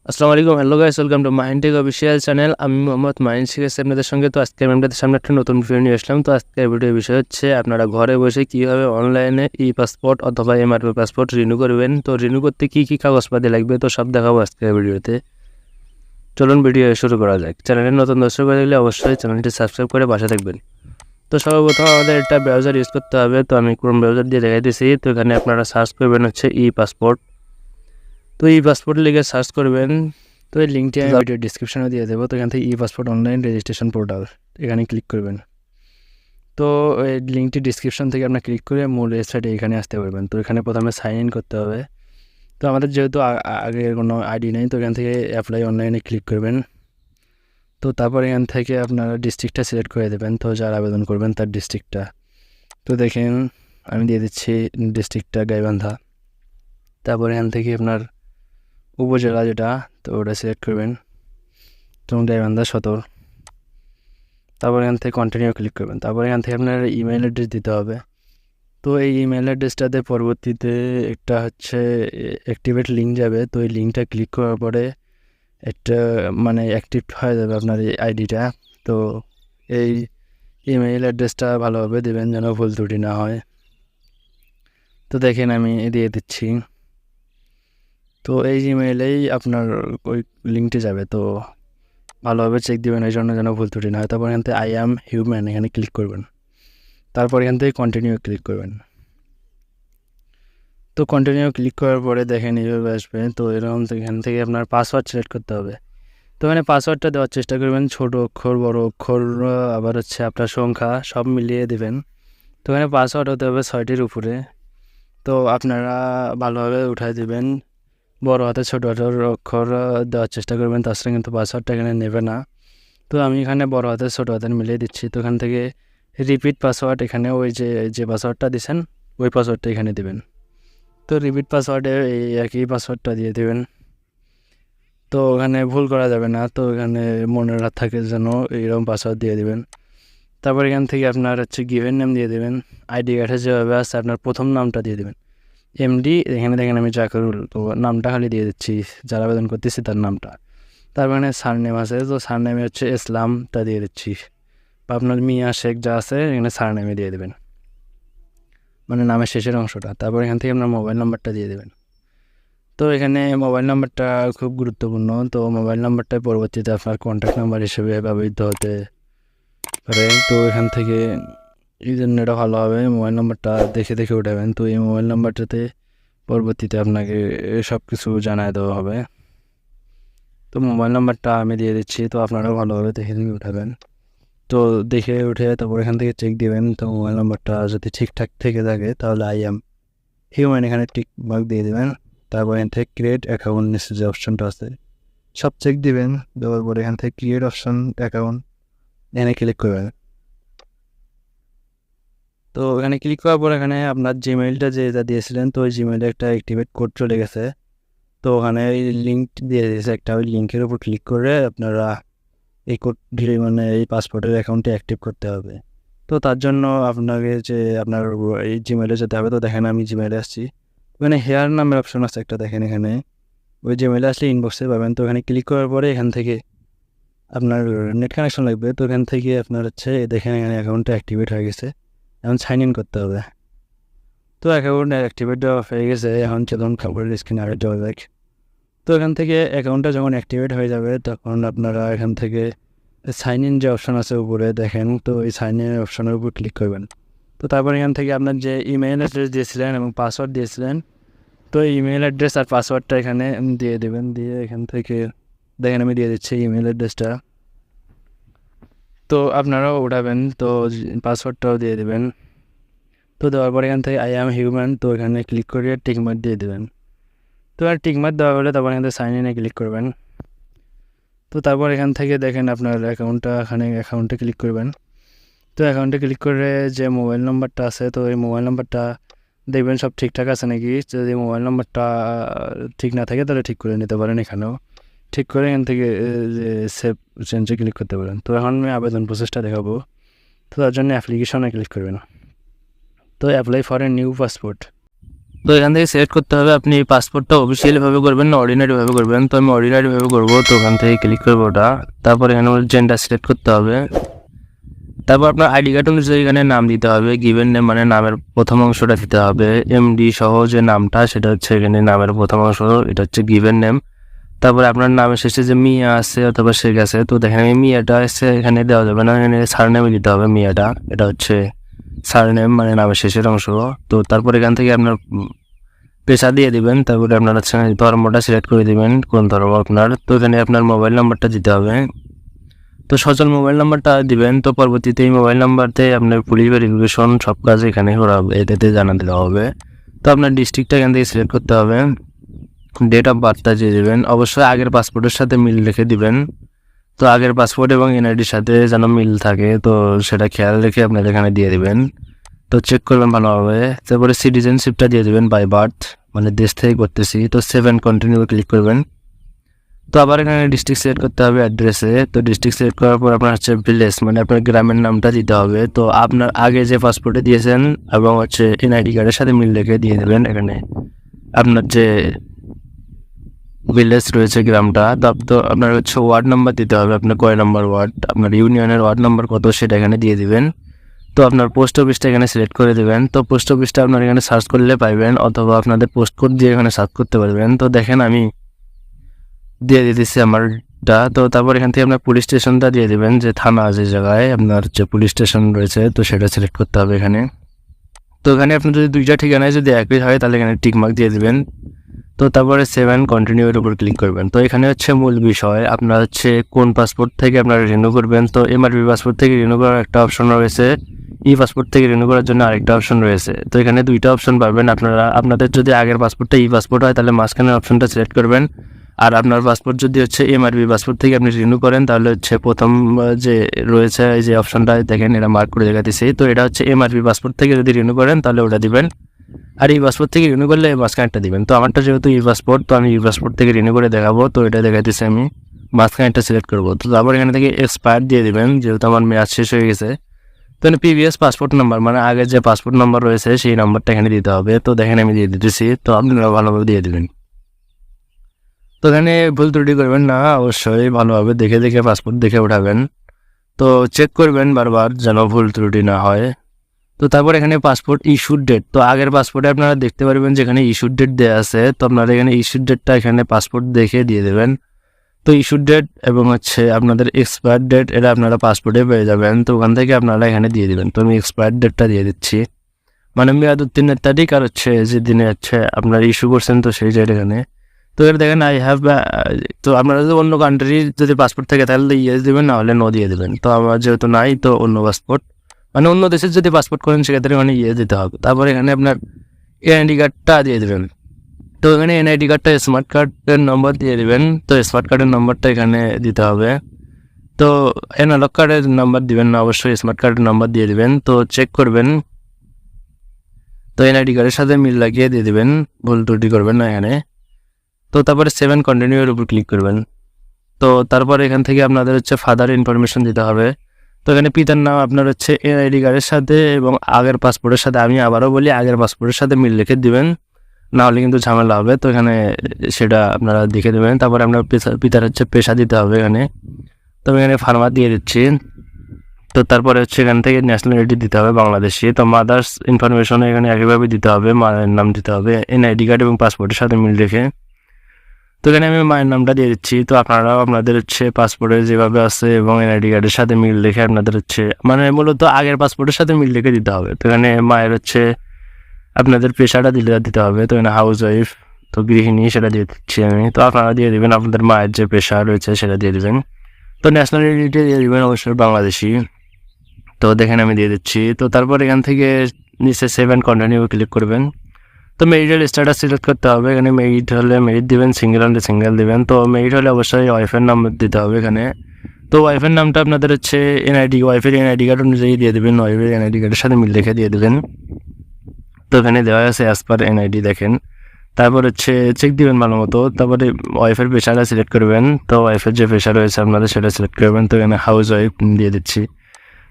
আসসালামু আলাইকুম, hello guys, welcome to Mindtech official channel. আমি মোহাম্মদ মাইন শিখেছি আপনাদের সঙ্গে। তো আজকে আমি আপনাদের সামনে একটা নতুন ভিডিও নিয়ে আসলাম। তো আজকের ভিডিওর বিষয় হচ্ছে আপনারা ঘরে বসে কীভাবে অনলাইনে ই পাসপোর্ট অথবা এমআরপি পাসপোর্ট রিনিউ করবেন। তো রিনিউ করতে কী কী কাগজপাতি লাগবে তো সব দেখাবো আজকের ভিডিওতে। চলুন ভিডিও শুরু করা যাক। চ্যানেলের নতুন দর্শক হয়ে থাকলে অবশ্যই চ্যানেলটি সাবস্ক্রাইব করে পাশে থাকবেন। তো সর্বপ্রথম আমাদের একটা ব্রাউজার ইউজ করতে হবে। তো আমি ক্রোম ব্রাউজার দিয়ে দেখাইতেছি। তো এখানে আপনারা সার্চ করবেন হচ্ছে ই পাসপোর্ট। তো ই পাসপোর্ট লিখে সার্চ করবেন। তো এই লিঙ্কটি আমি ভিডিও ডিসক্রিপশনে দিয়ে দেবো। তো এখান থেকে ই পাসপোর্ট অনলাইন রেজিস্ট্রেশন পোর্টাল এখানে ক্লিক করবেন। তো এই লিঙ্কটি ডিসক্রিপশন থেকে আপনার ক্লিক করে মূল ওয়েবসাইটে এখানে আসতে পারবেন। তো এখানে প্রথমে সাইন ইন করতে হবে। তো আমাদের যেহেতু আগের কোনো আইডি নেই, তো এখান থেকে অ্যাপ্লাই অনলাইনে ক্লিক করবেন। তো তারপর এখান থেকে আপনারা ডিস্ট্রিক্টটা সিলেক্ট করে দেবেন, তো যার আবেদন করবেন তার ডিস্ট্রিক্টটা। তো দেখেন আমি দিয়ে দিচ্ছি ডিস্ট্রিক্টটা গাইবান্ধা। তারপর এখান থেকে আপনার উপজেলা যেটা, তো ওটা সিলেক্ট করবেন, তো গাইবান্ধা সদর। তারপর এখান থেকে কন্টিনিউ ক্লিক করবেন। তারপর এখান থেকে আপনার ইমেল অ্যাড্রেস দিতে হবে। তো এই ইমেল অ্যাড্রেসটাতে পরবর্তীতে একটা হচ্ছে অ্যাক্টিভেট লিঙ্ক যাবে। তো এই লিঙ্কটা ক্লিক করার পরে একটা মানে অ্যাক্টিভ হয়ে যাবে আপনার এই আইডিটা। তো এই ইমেল অ্যাড্রেসটা ভালোভাবে দেবেন যেন ভুল ত্রুটি না হয়। তো দেখেন আমি দিয়ে দিচ্ছি। তো এই ইমেইলেই আপনার ওই লিঙ্কটি যাবে। তো ভালোভাবে চেক দিবেন এই জন্য যেন ভুল ত্রুটি না হয়। তারপর এখান থেকে আই অ্যাম হিউম্যান এখানে ক্লিক করবেন। তারপর এখান থেকে কন্টিনিউ ক্লিক করবেন। তো কন্টিনিউ ক্লিক করার পরে দেখেন এইভাবে আসবে। তো এরকম এখান থেকে আপনার পাসওয়ার্ড সিলেক্ট করতে হবে। তো এখানে পাসওয়ার্ডটা দেওয়ার চেষ্টা করবেন, ছোট অক্ষর বড় অক্ষর আবার হচ্ছে আপনার সংখ্যা সব মিলিয়ে দেবেন। তো এখানে পাসওয়ার্ড হতে হবে 6টির উপরে। তো আপনারা ভালোভাবে উঠাই দেবেন, বড় হাতে ছোট হাতের অক্ষর দেওয়ার চেষ্টা করবেন, তাছাড়া কিন্তু পাসওয়ার্ডটা এখানে নেবে না। তো আমি এখানে বড় হাতের ছোটো হাতের মিলিয়ে দিচ্ছি। তো এখান থেকে রিপিট পাসওয়ার্ড এখানে ওই যে পাসওয়ার্ডটা দিচ্ছেন ওই পাসওয়ার্ডটা এখানে দেবেন। তো রিপিট পাসওয়ার্ডে এই একই পাসওয়ার্ডটা দিয়ে দেবেন। তো ওখানে ভুল করা যাবে না, তো এখানে মনে থাকে যেন এইরকম পাসওয়ার্ড দিয়ে দেবেন। তারপর এখান থেকে আপনার হচ্ছে গিভেন নেম দিয়ে দেবেন। আইডি কার্ডে যেভাবে আছে আপনার প্রথম নামটা দিয়ে দেবেন, এমডি। এখানে দেখেন আমি জাকিরুল, তো নামটা খালি দিয়ে দিচ্ছি, যারা আবেদন করতেছি তার নামটা। তারপর এখানে সারনেম আছে, তো সারনেমে হচ্ছে ইসলামটা দিয়ে দিচ্ছি, বা আপনার মিয়া শেখ যা আছে এখানে সারনেমে দিয়ে দেবেন, মানে নামের শেষের অংশটা। তারপর এখান থেকে আপনার মোবাইল নাম্বারটা দিয়ে দেবেন। তো এখানে মোবাইল নাম্বারটা খুব গুরুত্বপূর্ণ। তো মোবাইল নাম্বারটা পরবর্তীতে আপনার কন্ট্যাক্ট নাম্বার হিসেবে ব্যবহৃত হতে পারে। তো এখান থেকে এই জন্য এটা ভালো হবে, মোবাইল নাম্বারটা দেখে দেখে উঠাবেন। তো এই মোবাইল নাম্বারটাতে পরবর্তীতে আপনাকে সব কিছু জানায় দেওয়া হবে। তো মোবাইল নাম্বারটা আমি দিয়ে দিচ্ছি, তো আপনারাও ভালোভাবে দেখে দেখে উঠাবেন। তো দেখে উঠে তারপর এখান থেকে চেক দিবেন। তো মোবাইল নাম্বারটা যদি ঠিকঠাক থেকে থাকে তাহলে আই এম হিউম্যান এখানে টিক মার্ক দিয়ে দেবেন। তারপর এখান থেকে ক্রিয়েট অ্যাকাউন্ট নিচে যে অপশনটা আছে সব চেক দিবেন। দেওয়ার পরে এখান থেকে ক্রিয়েট অপশন অ্যাকাউন্ট এখানে ক্লিক করবেন। তো এখানে ক্লিক করার পর এখানে আপনার জিমেইলটা যেটা দিয়েছিলেন, তো ওই জিমেইলে একটা অ্যাক্টিভেট কোড চলে গেছে। তো ওখানে ওই লিঙ্ক দিয়ে দিয়েছে একটা, ওই লিঙ্কের উপর ক্লিক করে আপনারা এই কোড মানে এই পাসপোর্টের অ্যাকাউন্টটি অ্যাক্টিভ করতে হবে। তো তার জন্য আপনাকে যে আপনার এই জিমেইলে যেতে হবে। তো দেখেন আমি জিমেইলে আসছি, ওখানে হেয়ার নামের অপশন আছে একটা, দেখেন এখানে ওই জিমেইলে আসলে ইনবক্সে পাবেন। তো এখানে ক্লিক করার পরে এখান থেকে আপনার নেট কানেকশন লাগবে। তো এখান থেকে আপনার হচ্ছে দেখেন এখানে অ্যাকাউন্টটা অ্যাক্টিভেট হয়ে গেছে, এখন সাইন ইন করতে হবে। তো অ্যাকাউন্ট অ্যাক্টিভেট হয়ে গেছে, এখন চলুন খাবারের স্ক্রিনে আগে যাওয়া যাক। তো এখান থেকে অ্যাকাউন্টটা যখন অ্যাক্টিভেট হয়ে যাবে তখন আপনারা এখান থেকে সাইন ইন যে অপশন আছে উপরে দেখেন, তো এই সাইন ইন অপশনের উপর ক্লিক করবেন। তো তারপর এখান থেকে আপনার যে ইমেল অ্যাড্রেস দিয়েছিলেন এবং পাসওয়ার্ড দিয়েছিলেন, তো ইমেল অ্যাড্রেস আর পাসওয়ার্ডটা এখানে দিয়ে দেবেন। দিয়ে এখান থেকে দেখেন আমি দিয়ে দিচ্ছি ইমেল অ্যাড্রেসটা, তো আপনারাও উঠাবেন। তো পাসওয়ার্ডটাও দিয়ে দেবেন। তো দেওয়ার পর এখান থেকে আই অ্যাম হিউম্যান, তো এখানে ক্লিক করে টিকমার্ক দিয়ে দেবেন। তো আর টিকমার্ক দেওয়া হলে তারপর এখান থেকে সাইন ইনে ক্লিক করবেন। তো তারপর এখান থেকে দেখেন আপনার অ্যাকাউন্টটা, এখানে অ্যাকাউন্টে ক্লিক করবেন। তো অ্যাকাউন্টে ক্লিক করে যে মোবাইল নাম্বারটা আছে, তো এই মোবাইল নাম্বারটা দেখবেন সব ঠিকঠাক আছে নাকি। যদি মোবাইল নাম্বারটা ঠিক না থাকে তাহলে ঠিক করে নিতে পারেন, এখানেও ঠিক করে এখান থেকে যে সেভ চেঞ্জে ক্লিক করতে পারেন। তো এখন আমি আবেদন প্রসেসটা দেখাবো। তো তার জন্য অ্যাপ্লিকেশনে ক্লিক করবেন। তো apply for a new passport, তো এখান থেকে সিলেক্ট করতে হবে আপনি পাসপোর্টটা অফিসিয়ালিভাবে করবেন না অর্ডিনারিভাবে করবেন। তো আমি অর্ডিনারিভাবে করবো, তো ওখান থেকে ক্লিক করবো ওটা। তারপর এখানে জেন্ডার সিলেক্ট করতে হবে। তারপর আপনার আইডি কার্ড অনুযায়ী এখানে নাম দিতে হবে, গিভেন নেম মানে নামের প্রথম অংশটা দিতে হবে। এমডি সহ যে নামটা সেটা হচ্ছে এখানে নামের প্রথম অংশ, এটা হচ্ছে গিভেন নেম। তারপরে আপনার নামের শেষে যে মিয়া আছে অথবা শেখ আছে, তো দেখেন আমি মিয়াটা এসে এখানে দেওয়া যাবে না, এখানে সারনেমে দিতে হবে মিয়াটা, এটা হচ্ছে সারনেম মানে নামের শেষের অংশ। তো তারপর এখান থেকে আপনার পেশা দিয়ে দিবেন। তারপরে আপনার হচ্ছে ধর্মটা সিলেক্ট করে দিবেন কোন ধর্ম আপনার। তো এখানে আপনার মোবাইল নাম্বারটা দিতে হবে, তো সচল মোবাইল নাম্বারটা দিবেন। তো পরবর্তীতে এই মোবাইল নাম্বারতে আপনার পুলিশ ভেরিফিকেশন সব কাজ এখানে করা হবে, এটাতে জানা দেওয়া হবে। তো আপনার ডিস্ট্রিক্টটা এখান থেকে সিলেক্ট করতে হবে, ডেট অফ বার্থটা দিয়ে দেবেন। অবশ্যই আগের পাসপোর্টের সাথে মিল রেখে দিবেন, তো আগের পাসপোর্ট এবং এনআইডির সাথে যেন মিল থাকে, তো সেটা খেয়াল রেখে আপনার এখানে দিয়ে দিবেন। তো চেক করবেন ভালোভাবে। তারপরে সিটিজেনশিপটা দিয়ে দেবেন বাই বার্থ, মানে দেশ থেকে করতেছি। তো 7 কন্টিনিউ ক্লিক করবেন। তো আবার এখানে ডিস্ট্রিক্ট সিলেক্ট করতে হবে অ্যাড্রেসে। তো ডিস্ট্রিক্ট সিলেক্ট করার পর আপনার হচ্ছে ভিলেজ মানে আপনার গ্রামের নামটা দিতে হবে। তো আপনার আগে যে পাসপোর্টে দিয়েছেন এবং হচ্ছে এনআইডি কার্ডের সাথে মিল রেখে দিয়ে দেবেন এখানে আপনার যে ভিলেজ রয়েছে গ্রামটা। তো আপনার হচ্ছে ওয়ার্ড নাম্বার দিতে হবে, আপনার কয় নাম্বার ওয়ার্ড, আপনার ইউনিয়নের ওয়ার্ড নাম্বার কত সেটা এখানে দিয়ে দিবেন। তো আপনার পোস্ট অফিসটা এখানে সিলেক্ট করে দেবেন। তো পোস্ট অফিসটা আপনার এখানে সার্চ করলে পাইবেন, অথবা আপনাদের পোস্ট কোড দিয়ে এখানে সার্চ করতে পারবেন। তো দেখেন আমি দিয়ে দিতেছি আমারটা। তো তারপর এখান থেকে আপনার পুলিশ স্টেশনটা দিয়ে দেবেন, যে থানা যে জায়গায় আপনার যে পুলিশ স্টেশন রয়েছে, তো সেটা সিলেক্ট করতে হবে এখানে। তো এখানে আপনার যদি দুইটা ঠিকানায় যদি একই হয় তাহলে এখানে টিকমার্ক দিয়ে দেবেন। তো তারপরে 7 কন্টিনিউ এর উপর ক্লিক করবেন। তো এখানে হচ্ছে মূল বিষয় আপনার হচ্ছে কোন পাসপোর্ট থেকে আপনারা রিনিউ করবেন। তো এমআরবি পাসপোর্ট থেকে রিনিউ করার একটা অপশন রয়েছে, ই পাসপোর্ট থেকে রিনিউ করার জন্য আরেকটা অপশন রয়েছে। তো এখানে দুইটা অপশন পাবেন আপনারা। আপনাদের যদি আগের পাসপোর্টটা ই পাসপোর্ট হয় তাহলে মাঝখানের অপশনটা সিলেক্ট করবেন, আর আপনার পাসপোর্ট যদি হচ্ছে এমআরবি পাসপোর্ট থেকে আপনি রিনিউ করেন তাহলে হচ্ছে প্রথম যে রয়েছে এই যে অপশনটা দেখেন এটা মার্ক করে দেখাতেছি। তো এটা হচ্ছে এমআরবি পাসপোর্ট থেকে যদি রিনিউ করেন তাহলে ওটা দিবেন, আর ই পাসপোর্ট থেকে রিনিউ করলে মাঝখানেরটা দিবেন। তো আমারটা যেহেতু ই পাসপোর্ট, তো আমি ই পাসপোর্ট থেকে রিনিউ করে দেখাবো, তো এটা দেখাইতেছি আমি মাঝখানেরটা সিলেক্ট করবো। তো তারপর এখানে থেকে এক্সপায়ার দিয়ে দিবেন, যেহেতু আমার মেয়াদ শেষ হয়ে গেছে। তো এখানে প্রিভিয়াস পাসপোর্ট নাম্বার মানে আগের যে পাসপোর্ট নাম্বার রয়েছে সেই নাম্বারটা এখানে দিতে হবে। তো দেখেন আমি দিয়ে দিতেছি, তো আপনারা ভালোভাবে দিয়ে দেবেন। তো এখানে ভুল ত্রুটি করবেন না, অবশ্যই ভালোভাবে দেখে দেখে পাসপোর্ট দেখে উঠাবেন। তো চেক করবেন বারবার যেন ভুল ত্রুটি না হয়। তো তারপর এখানে পাসপোর্ট ইস্যুড ডেট, তো আগের পাসপোর্টে আপনারা দেখতে পারবেন যেখানে ইস্যুড ডেট দেওয়া আছে, তো আপনারা এখানে ইস্যুড ডেটটা এখানে পাসপোর্ট দেখে দিয়ে দেবেন। তো ইস্যুড ডেট এবং হচ্ছে আপনাদের এক্সপায়ার ডেট এটা আপনারা পাসপোর্টে পেয়ে যাবেন, তো ওখান থেকে আপনারা এখানে দিয়ে দেবেন। তো আমি এক্সপায়ার ডেটটা দিয়ে দিচ্ছি, মানে মেয়াদ উত্তীর্ণের তারিখ আর হচ্ছে যে দিনে হচ্ছে আপনারা ইস্যু করছেন তো সেই ডেট এখানে। তো এটা দেখেন আই হ্যাভ, তো আপনারা যদি অন্য কান্ট্রির যদি পাসপোর্ট থাকে তাহলে ইয়েস দেবেন, না হলে নো দিয়ে দেবেন। তো আমার যেহেতু নাই তো অন্য পাসপোর্ট মানে অন্য দেশের যদি পাসপোর্ট করেন সেক্ষেত্রে মানে ইয়ে দিতে হবে। তারপরে এখানে আপনার এনআইডি কার্ডটা দিয়ে দেবেন। তো এখানে এনআইডি কার্ডটা স্মার্ট কার্ডের নম্বর দিয়ে দেবেন, তো স্মার্ট কার্ডের নম্বরটা এখানে দিতে হবে। তো অ্যানালগ কার্ডের নাম্বার দিবেন না, অবশ্যই স্মার্ট কার্ডের নাম্বার দিয়ে দিবেন। তো চেক করবেন, তো এনআইডি কার্ডের সাথে মিল লাগিয়ে দিয়ে দেবেন, ভুল ত্রুটি করবেন না এখানে। তো তারপরে 7 কন্টিনিউ এর উপর ক্লিক করবেন। তো তারপরে এখান থেকে আপনাদের হচ্ছে ফাদার ইনফরমেশন দিতে হবে। তো এখানে পিতার নাম আপনার হচ্ছে এনআইডি কার্ডের সাথে এবং আগের পাসপোর্টের সাথে, আমি আবারও বলি আগের পাসপোর্টের সাথে মিল রেখে দিবেন, না হলে কিন্তু ঝামেলা হবে। তো এখানে সেটা আপনারা দেখে দেবেন। তারপরে আপনার পিতার হচ্ছে পেশা দিতে হবে এখানে, তো আমি এখানে ফার্মার দিয়ে দিচ্ছি। তো তারপরে হচ্ছে এখান থেকে ন্যাশনালিটি দিতে হবে বাংলাদেশি। তো মাদার্স ইনফরমেশন এখানে একইভাবে দিতে হবে, মায়ের নাম দিতে হবে এনআইডি কার্ড এবং পাসপোর্টের সাথে মিল রেখে। তো এখানে আমি মায়ের নামটা দিয়ে দিচ্ছি। তো আপনারাও আপনাদের হচ্ছে পাসপোর্টে যেভাবে আছে এবং এনআইডি কার্ডের সাথে মিল রেখে আপনাদের হচ্ছে মানে মূলত আগের পাসপোর্টের সাথে মিল রেখে দিতে হবে। তো এখানে মায়ের হচ্ছে আপনাদের পেশাটা দিতে হবে। তো এখানে হাউস ওয়াইফ, তো গৃহিণী সেটা দিয়ে দিচ্ছি আমি। তো আপনারা দিয়ে দেবেন আপনাদের মায়ের যে পেশা রয়েছে সেটা দিয়ে দেবেন। তো ন্যাশনালিটি দিয়ে দেবেন অবশ্যই বাংলাদেশি। তো দেখেন আমি দিয়ে দিচ্ছি। তো তারপর এখান থেকে নিচে 7 কন্টিনিউ ক্লিক করবেন। তো মেরিটাল স্ট্যাটাস সিলেক্ট করতে হবে, এখানে মেরিট হলে মেরিট দিবেন, সিঙ্গেল হলে সিঙ্গেল দিবেন। তো মেরিট হলে অবশ্যই ওয়াইফের নাম দিতে হবে এখানে। তো ওয়াইফের নামটা আপনাদের হচ্ছে ওয়াইফের এনআইডি কার্ড অনুযায়ী দিয়ে দেবেন, ওয়াইফের এনআইডি কার্ডের সাথে মিল রেখে দিয়ে দেবেন। তো এখানে দেওয়া আছে অ্যাজ পার এনআইডি দেখেন। তারপর হচ্ছে চেক দিবেন ভালো মতো। তারপরে ওয়াইফের পেশাটা সিলেক্ট করবেন, তো ওয়াইফের যে পেশা রয়েছে আপনাদের সেটা সিলেক্ট করবেন। তো এখানে হাউস ওয়াইফ দিয়ে দিচ্ছি।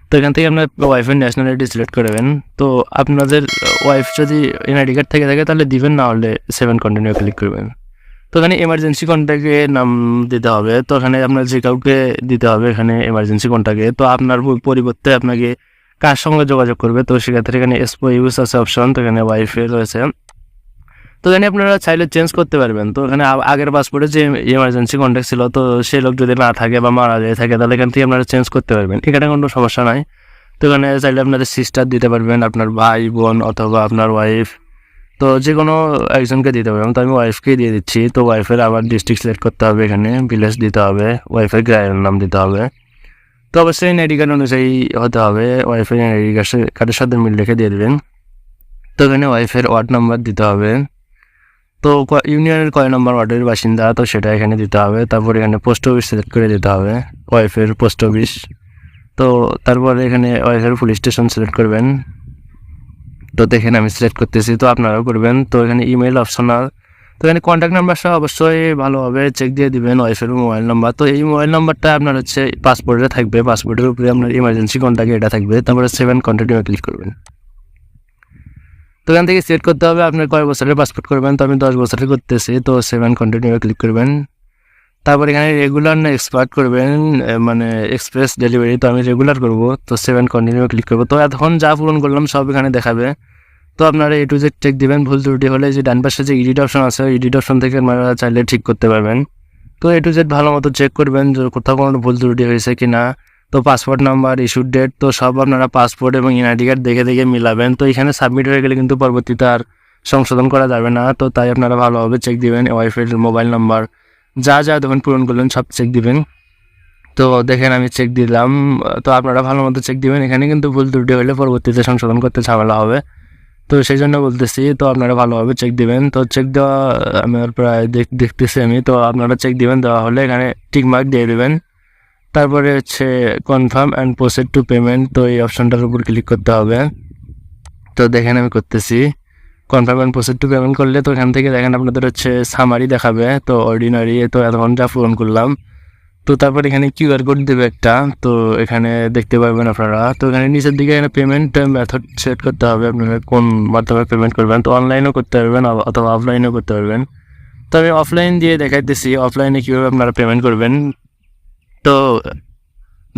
তো এখান থেকে আপনার ওয়াইফের ন্যাশনালিটি সিলেক্ট করবেন। তো আপনাদের ওয়াইফ যদি এনআইডি কার্ড থেকে থাকে তাহলে দিবেন, না হলে 7 কন্টিনিউ ক্লিক করবেন। তো এখানে এমার্জেন্সি কন্ট্যাক্টে নাম দিতে হবে। তো এখানে আপনার যে কাউকে দিতে হবে এখানে এমার্জেন্সি কন্ট্যাক্টে। তো আপনার পরিবর্তে আপনাকে কার সঙ্গে যোগাযোগ করবে, তো সেক্ষেত্রে এখানে এসপো ইউজ আছে অপশন, তো এখানে ওয়াইফে রয়েছে। তো এখানে আপনারা চাইলে চেঞ্জ করতে পারবেন। তো এখানে আগের পাসপোর্টে যে এমার্জেন্সি কন্ট্যাক্ট ছিল, তো সেই লোক যদি না থাকে বা মারা যায় থাকে তাহলে এখান থেকে আপনারা চেঞ্জ করতে পারবেন, এখানে কোনো সমস্যা নাই। তো এখানে চাইলে আপনাদের সিস্টার দিতে পারবেন, আপনার ভাই বোন অথবা আপনার ওয়াইফ, তো যে কোনো একজনকে দিতে পারবেন। তো আমি ওয়াইফকেই দিয়ে দিচ্ছি। তো ওয়াইফের আবার ডিস্ট্রিক্ট সিলেক্ট করতে হবে, এখানে ভিলেজ দিতে হবে, ওয়াইফের গায়ের নাম দিতে হবে। তো অবশ্যই এনআইডি কার্ড অনুযায়ী হতে হবে, ওয়াইফের এনআইডি কার্ডের সাথে মিল রেখে দিয়ে দেবেন। তো এখানে ওয়াইফের ওয়ার্ড নাম্বার দিতে হবে। তো ইউনিয়নের কয় নম্বর ওয়ার্ডের বাসিন্দা, তো সেটা এখানে দিতে হবে। তারপর এখানে পোস্ট অফিস সিলেক্ট করে দিতে হবে, ওয়াইফের পোস্ট অফিস। তো তারপরে এখানে ওয়াইফের পুলিশ স্টেশন সিলেক্ট করবেন। তো দেখেন আমি সিলেক্ট করতেছি, তো আপনারাও করবেন। তো এখানে ইমেল অপশনাল। তো এখানে কন্ট্যাক্ট নাম্বারটা অবশ্যই ভালোভাবে চেক দিয়ে দিবেন, ওয়াইফের মোবাইল নাম্বার। তো এই মোবাইল নাম্বারটা আপনার হচ্ছে পাসপোর্টে থাকবে, পাসপোর্টের উপরে আপনার ইমার্জেন্সি কন্ট্যাক্ট এটা থাকবে। তারপরে 7 কন্টিনিউ ক্লিক করবেন। তো এখান থেকে সিলেক্ট করতে হবে আপনার কয় বছরের পাসপোর্ট করবেন। তো আমি 10 বছরের করতেছি, তো 7 কন্টিনিউ ক্লিক করবেন। তারপর এখানে রেগুলার না এক্সপার্ট করবেন, মানে এক্সপ্রেস ডেলিভারি। তো আমি রেগুলার করব, তো 7 কন্টিনিউ ক্লিক করবো। তো এতক্ষণ যা পূরণ করলাম সব এখানে দেখাবে। তো আপনারা A to Z চেক দিবেন, ভুল ত্রুটি হলে যে ডান পাশে যে এডিট অপশন আছে, এডিট অপশন থেকে আপনারা চাইলে ঠিক করতে পারবেন। তো A to Z ভালো মতো চেক করবেন যে কোথাও কোনো ভুল ত্রুটি হয়েছে কি না। তো পাসপোর্ট নাম্বার, ইস্যুড ডেট, তো সব আপনারা পাসপোর্ট এবং এনআইডি কার্ড দেখে দেখে মিলাবেন। তো এখানে সাবমিট হয়ে গেলে কিন্তু পরবর্তীতে আর সংশোধন করা যাবে না। তো তাই আপনারা ভালোভাবে চেক দিবেন, ওয়াইফের মোবাইল নাম্বার যা যা তখন পূরণ করলেন সব চেক দিবেন। তো দেখেন আমি চেক দিলাম। তো আপনারা ভালো মতো চেক দিবেন, এখানে কিন্তু ভুল ত্রুটি হলে পরবর্তীতে সংশোধন করতে ঝামেলা হবে। তো সেই জন্য বলতেছি, তো আপনারা ভালোভাবে চেক দিবেন। তো চেক দেওয়া আমার প্রায় দেখতেছি আমি। তো আপনারা চেক দিবেন, দেওয়া হলে এখানে টিক মার্ক দিয়ে দেবেন। তারপরে হচ্ছে confirm and proceed to payment, তো এই অপশনটার উপর ক্লিক করতে হবে। তো দেখেন আমি করতেছি, confirm and proceed to payment করলে তো এখান থেকে দেখেন আপনাদের হচ্ছে সামারি দেখাবে, তো অর্ডিনারি, তো এতক্ষণ যা পূরণ করলাম। তো তারপর এখানে কিউআর কোড দেবে একটা, তো এখানে দেখতে পারবেন আপনারা। তো এখানে নিচের দিকে এখানে পেমেন্ট মেথড সেট করতে হবে, আপনারা কোন মাধ্যমে পেমেন্ট করবেন। তো অনলাইনও করতে পারবেন অথবা অফলাইনও করতে পারবেন। তো আমি অফলাইন দিয়ে দেখাইতেছি, অফলাইনে কীভাবে আপনারা পেমেন্ট করবেন। তো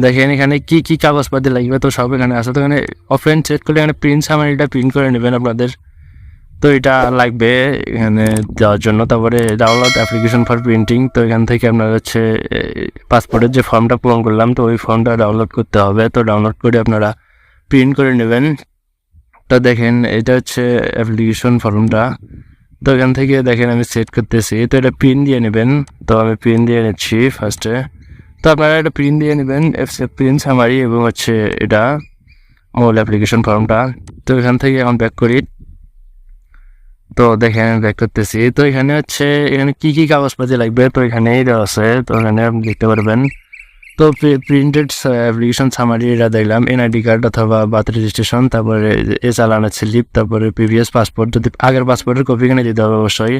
দেখেন এখানে কি কি কাগজপাতি লাগবে, তো সব এখানে আছে। তো এখানে অফলাইন সেট করলে এখানে প্রিন্ট সামারিটা প্রিন্ট করে নেবেন আপনাদের, তো এটা লাগবে এখানে দেওয়ার জন্য। তারপরে ডাউনলোড অ্যাপ্লিকেশন ফর প্রিন্টিং, তো এখান থেকে আপনার হচ্ছে পাসপোর্টের যে ফর্মটা পূরণ করলাম, তো ওই ফর্মটা ডাউনলোড করতে হবে। তো ডাউনলোড করে আপনারা প্রিন্ট করে নেবেন। তো দেখেন এটা হচ্ছে অ্যাপ্লিকেশন ফর্মটা। তো এখান থেকে দেখেন আমি সেট করতেছি, তো এটা প্রিন্ট দিয়ে নেবেন। তো আমি প্রিন্ট দিয়ে নিচ্ছি ফার্স্টে। তো আপনারা এটা প্রিন্ট দিয়ে নেবেন, প্রিন্ট সামারি এবং হচ্ছে এটা মূল অ্যাপ্লিকেশন ফর্মটা। তো এখান থেকে এখন ব্যাক করি। তো দেখেন ব্যাক করতেছি। তো এখানে হচ্ছে এখানে কি কি কাগজপাতি লাগবে, তো এখানেই দেওয়া আছে, তো এখানে আপনি দেখতে পারবেন। তো প্রিন্টেড অ্যাপ্লিকেশন সামারি এটা দেখলাম, এনআইডি কার্ড অথবা বার্থ রেজিস্ট্রেশন, তারপরে চালানের স্লিপ, তারপরে প্রিভিয়াস পাসপোর্ট, যদি আগের পাসপোর্টের কপি এখানে দিতে হবে অবশ্যই।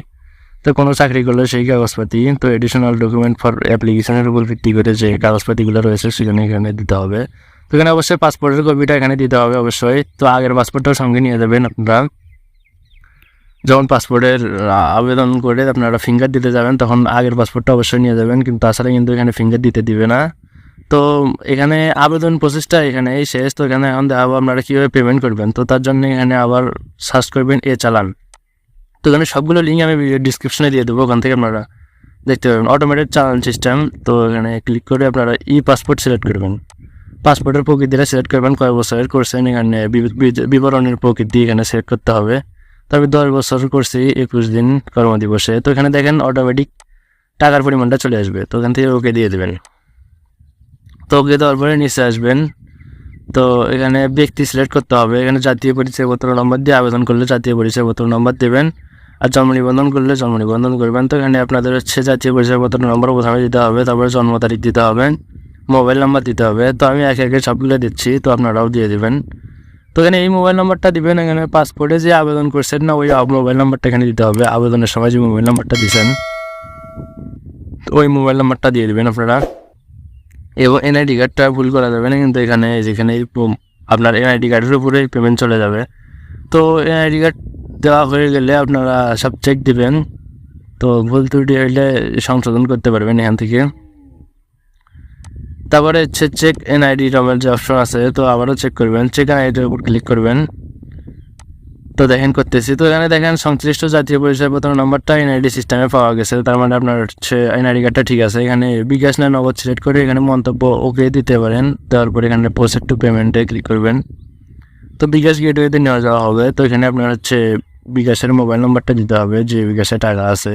তো কোনো চাকরি করলে সেই কাগজপাতি, তো এডিশনাল ডকুমেন্ট ফর অ্যাপ্লিকেশনের উপর ভিত্তি করে যে কাগজপাতিগুলো রয়েছে সেখানে এখানে দিতে হবে। তো এখানে অবশ্যই পাসপোর্টের কপিটা এখানে দিতে হবে অবশ্যই। তো আগের পাসপোর্টটাও সঙ্গে নিয়ে যাবেন আপনারা। যখন পাসপোর্টের আবেদন করে আপনারা ফিঙ্গার দিতে যাবেন তখন আগের পাসপোর্টটা অবশ্যই নিয়ে যাবেন, কিন্তু তাছাড়া কিন্তু এখানে ফিঙ্গার দিতে দিবে না। তো এখানে আবেদন প্রসেসটা এখানে শেষ। তো এখানে এখন দেখাবো আপনারা কীভাবে পেমেন্ট করবেন। তো তার জন্য এখানে আবার সার্চ করবেন চালান। তো এখানে সবগুলো লিঙ্ক আমি ডিসক্রিপশনে দিয়ে দেবো, ওখান থেকে আপনারা দেখতে পাবেন অটোমেটেড চালান সিস্টেম। তো এখানে ক্লিক করে আপনারা পাসপোর্ট সিলেক্ট করবেন, পাসপোর্টের প্রকৃতিটা সিলেক্ট করবেন, কয় বছরের করছেন, এখানে বিবরণের প্রকৃতি এখানে সিলেক্ট করতে হবে। তবে 10 বছর করছি 21 দিন কর্মদিবসে। তো এখানে দেখেন অটোমেটিক টাকার পরিমাণটা চলে আসবে। তো এখান থেকে ওকে দিয়ে দেবেন। তো ওকে দেওয়ার পরে নিচে আসবেন। তো এখানে ব্যক্তি সিলেক্ট করতে হবে, এখানে জাতীয় পরিচয়পত্র নম্বর দিয়ে আবেদন করলে জাতীয় পরিচয়পত্র নম্বর দেবেন, আর জন্ম নিবন্ধন করলে জন্ম নিবন্ধন করবেন। তো এখানে আপনাদের হচ্ছে জাতীয় পরিচয়পত্র নম্বর প্রথমে দিতে হবে, তারপরে জন্ম তারিখ দিতে হবে, মোবাইল নাম্বার দিতে হবে। তো আমি একে একে সবগুলো দিচ্ছি, তো আপনারাও দিয়ে দেবেন। তো এখানে এই মোবাইল নাম্বারটা দিবেন, এখানে পাসপোর্টে যে আবেদন করছেন না ওই মোবাইল নাম্বারটা এখানে দিতে হবে, আবেদনের সময় যে মোবাইল নাম্বারটা দিয়েছেন ওই মোবাইল নাম্বারটা দিয়ে দেবেন আপনারা। এবং এনআইডি কার্ডটা ভুল করা যাবে না, কিন্তু এখানে যেখানে আপনার এনআইডি কার্ডের উপরে পেমেন্ট চলে যাবে। তো এনআইডি কার্ড দেওয়া হয়ে গেলে আপনারা সব চেক দিবেন। তো ভুল ত্রুটি হইলে সংশোধন করতে পারবেন এখান থেকে। তারপরে হচ্ছে চেক এনআইডি রমের যে অপশন আছে, তো আবারও চেক করবেন, চেক এনআইডির উপর ক্লিক করবেন। তো দেখেন করতেছি, তো এখানে দেখেন সংশ্লিষ্ট জাতীয় পরিচয়পত্র নাম্বারটা এনআইডি সিস্টেমে পাওয়া গেছে, তার মানে আপনার হচ্ছে এনআইডি কার্ডটা ঠিক আছে। এখানে বিকাশ না নগদ সিলেক্ট করে এখানে মন্তব্য ওকে দিতে পারেন। দেওয়ার পরে এখানে প্রসেস টু পেমেন্টে ক্লিক করবেন। তো বিকাশ গেটওয়েতে নেওয়া যাওয়া হবে। তো এখানে আপনার হচ্ছে বিকাশের মোবাইল নাম্বারটা দিতে হবে, যে বিকাশে টাকা আছে।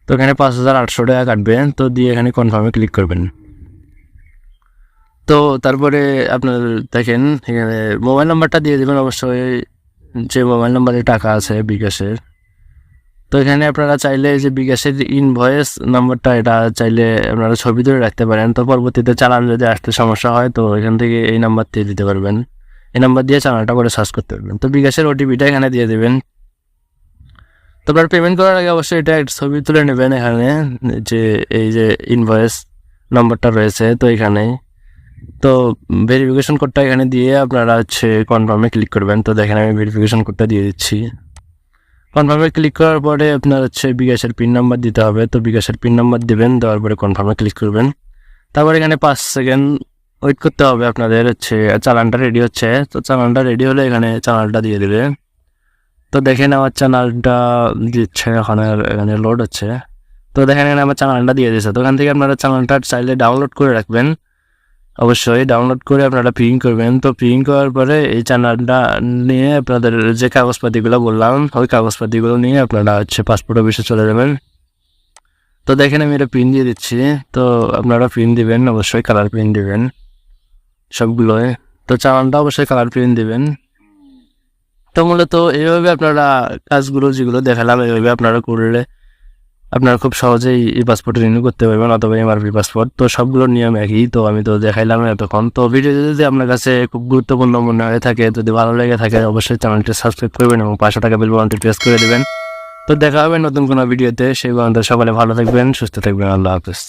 তো এখানে 5,800 টাকা কাটবেন। তো দিয়ে এখানে কনফার্মে ক্লিক করবেন। তো তারপরে আপনার দেখেন এখানে মোবাইল নাম্বারটা দিয়ে দেবেন অবশ্যই, যে মোবাইল নাম্বারে টাকা আছে বিকাশের। তো এখানে আপনারা চাইলে যে বিকাশের ইনভয়েস নাম্বারটা, এটা চাইলে আপনারা ছবি ধরে রাখতে পারেন। তো পরবর্তীতে চালান যদি আসতে সমস্যা হয়, তো এখান থেকে এই নাম্বার দিয়ে দিতে পারবেন, এই নাম্বার দিয়ে চালানটা করে সার্চ করতে পারবেন। তো বিকাশের ওটিপিটা এখানে দিয়ে দেবেন। তো আপনার পেমেন্ট করার আগে অবশ্যই এটা একটা ছবি তুলে নেবেন, এখানে যে এই যে ইনভয়েস নাম্বারটা রয়েছে, তো এখানে তো ভেরিফিকেশন কোডটা এখানে দিয়ে আপনারা হচ্ছে কনফার্মে ক্লিক করবেন। তো দেখেন আমি ভেরিফিকেশন কোডটা দিয়ে দিচ্ছি। কনফার্মে ক্লিক করার পরে আপনার হচ্ছে বিকাশের পিন নাম্বার দিতে হবে। তো বিকাশের পিন নাম্বার দেবেন, দেওয়ার পরে কনফার্মে ক্লিক করবেন। তারপর এখানে 5 সেকেন্ড ওয়েট করতে হবে আপনাদের, হচ্ছে চালানটা রেডি হচ্ছে। তো চালানটা রেডি হলে এখানে চালানটা দিয়ে দেবে। তো দেখেন আমার চ্যানেলটা দিচ্ছে, এখানে লোড হচ্ছে। তো দেখেন এখানে আমার চ্যানেলটা দিয়ে দিচ্ছে। তো এখান থেকে আপনারা চ্যানেলটা চাইলে ডাউনলোড করে রাখবেন, অবশ্যই ডাউনলোড করে আপনারা প্রিং করবেন। তো প্রিং করার পরে এই চ্যানেলটা নিয়ে আপনাদের যে কাগজপাতিগুলো বললাম, ওই কাগজপাতিগুলো নিয়ে আপনারা হচ্ছে পাসপোর্ট অফিসে চলে যাবেন। তো দেখেন আমি এটা প্রিন্ট দিয়ে দিচ্ছি। তো আপনারা প্রিন্ট দিবেন, অবশ্যই কালার প্রিন্ট দিবেন সবগুলোয়। তো চ্যানেলটা অবশ্যই কালার প্রিন্ট দিবেন। তো মূলত এইভাবে আপনারা কাজগুলো যেগুলো দেখালাম, এইভাবে আপনারা করলে আপনারা খুব সহজেই এই পাসপোর্ট রিনিউ করতে পারবেন, অথবা এমআরপি পাসপোর্ট। তো সবগুলোর নিয়ম একই। তো আমি তো দেখাইলাম এতক্ষণ। তো ভিডিও যদি আপনার কাছে খুব গুরুত্বপূর্ণ মনে হয়ে থাকে, যদি ভালো লেগে থাকে, অবশ্যই চ্যানেলটি সাবস্ক্রাইব করবেন এবং 500 টাকা বেল বাটনটি প্রেস করে দেবেন। তো দেখা হবে নতুন কোনো ভিডিওতে। সেই পর্যন্ত সকালে ভালো থাকবেন, সুস্থ থাকবেন। আল্লাহ হাফেজ।